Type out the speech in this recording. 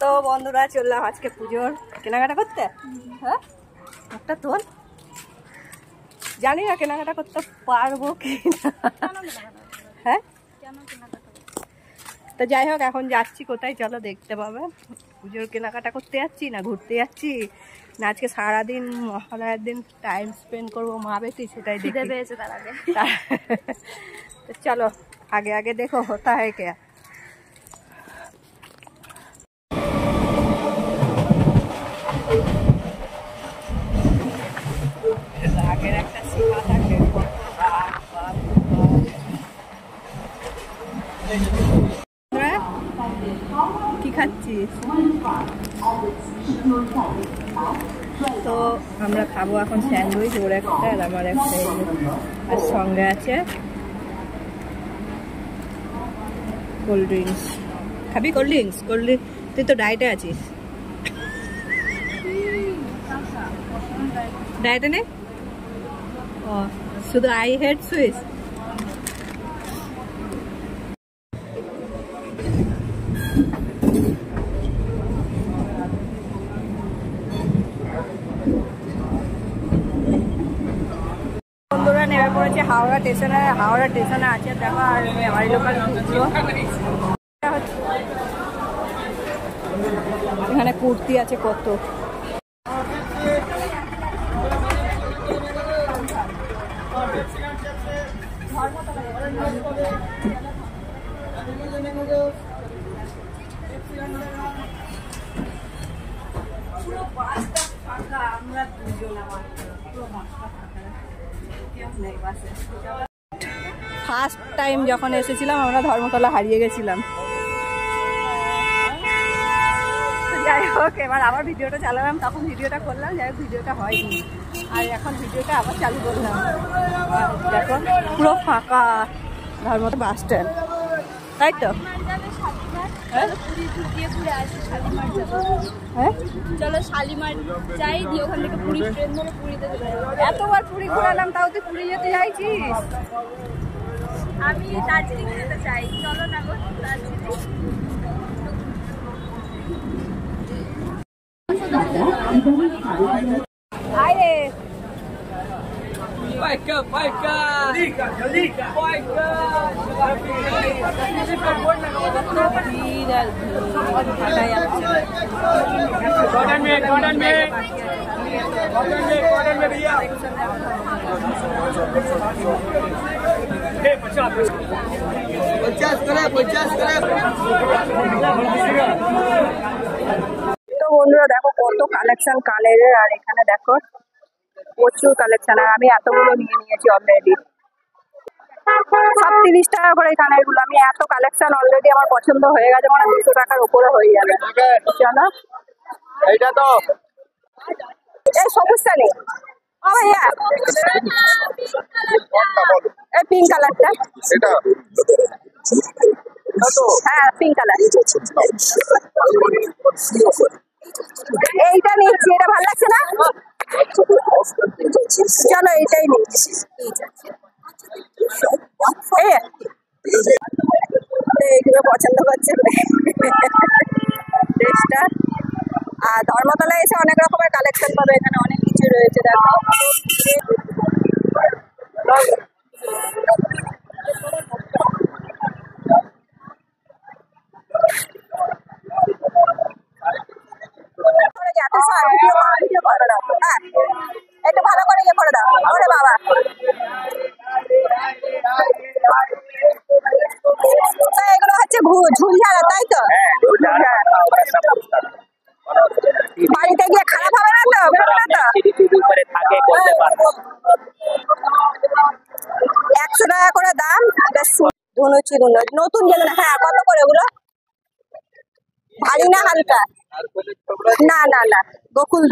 তো বন্ধুরা চললাম আজকে পুজোর কেনাকাটা করতে। হ্যাঁ একটা তোর জানি না কেনাকাটা করতে পারবো কি হ্যাঁ তো যাই হোক এখন যাচ্ছি কোথায় চলো দেখতে পাবে। পুজোর কেনাকাটা করতে যাচ্ছি না ঘুরতে যাচ্ছি না আজকে সারাদিন মহালয়ার দিন টাইম স্পেন্ড করবো মা বেশি সেটাই দেখতে পেয়েছে তার আগে। তো চলো আগে আগে দেখো হতা হয় কে। আগের একটা শিখা থাকে কি খাচ্ছিস? তো আমরা খাবো এখন স্যান্ডউইচ ওর একটা আর আমার একটা আর সঙ্গে আছে কোল্ড ড্রিঙ্কস। খাবি কোল্ড ড্রিঙ্কস? কোল্ড ড্রিঙ্কস তুই তো ডায়েটে আছিস। ডায়েটে নেই ও শুধু আই হেড সুইচ। বন্ধুরা নেমে পড়েছে হাওড়া স্টেশনে। হাওড়া স্টেশনে আছে দেখো আর মেমারি লোকাল এখানে কুর্তি আছে কত। ফার্স্ট টাইম যখন এসেছিলাম আমরা ধর্মতলা হারিয়ে গেছিলাম। যাই হোক এবার আবার ভিডিওটা চালালাম তখন ভিডিওটা করলাম যাই হোক ভিডিওটা হয়নি আর এখন ভিডিওটা আবার চালু করলাম। দেখো পুরো ফাঁকা ধর্মতলা বাস স্ট্যান্ড তাই তো। চলো শালিমার যাই দিয়ে ওখান থেকে পুরী ট্রেন ধরে পুরীতে চলে যাবো। এতবার পুরী ঘোরালাম তাও তুই পুরী যেতে চাইছিস? আমি দার্জিলিং যেতে চাই চলো না গো দার্জিলিং। আরে Biker, biker, कॉर्नर में भैया 50 करे। তো বন্ধুরা দেখো কত কালেকশন কানের আর এখানে দেখো প্রচুর কালেকশন আর আমি এতগুলো নিয়ে নিয়েছি অলরেডি। সব 30 টাকা করে কানের গুলো। আমি এত কালেকশন অলরেডি আমার পছন্দ হয়ে গেছে মানে 200 টাকার উপরে হয়ে যাবে। চলো এইটা তো এই সবুজটা নেই ও ভাইয়া এই পিঙ্ক কালারটা এটা হ্যাঁ পিঙ্ক কালার এইটা নিচ্ছি। এটা ভালো লাগছে না? চলো এইটাই নিচ্ছি। এইগুলো পছন্দ করছে ড্রেসটা। আর ধর্মতলায় এসে অনেক রকমের কালেকশন পাবে এখানে অনেক কিছু রয়েছে দেখো। একটু ভালো করে ইয়ে করে দাও ওরে বাবা। এগুলো হচ্ছে ঝুলঝাড়া তাই তো? বাড়িতে গিয়ে খারাপ হবে না তো? বেরোবে না তো? 100 টাকা করে দাম। ধুনুচি নতুন যেগুলো হ্যাঁ কত করে ওগুলো? ভারী না হালকা? না গোকুল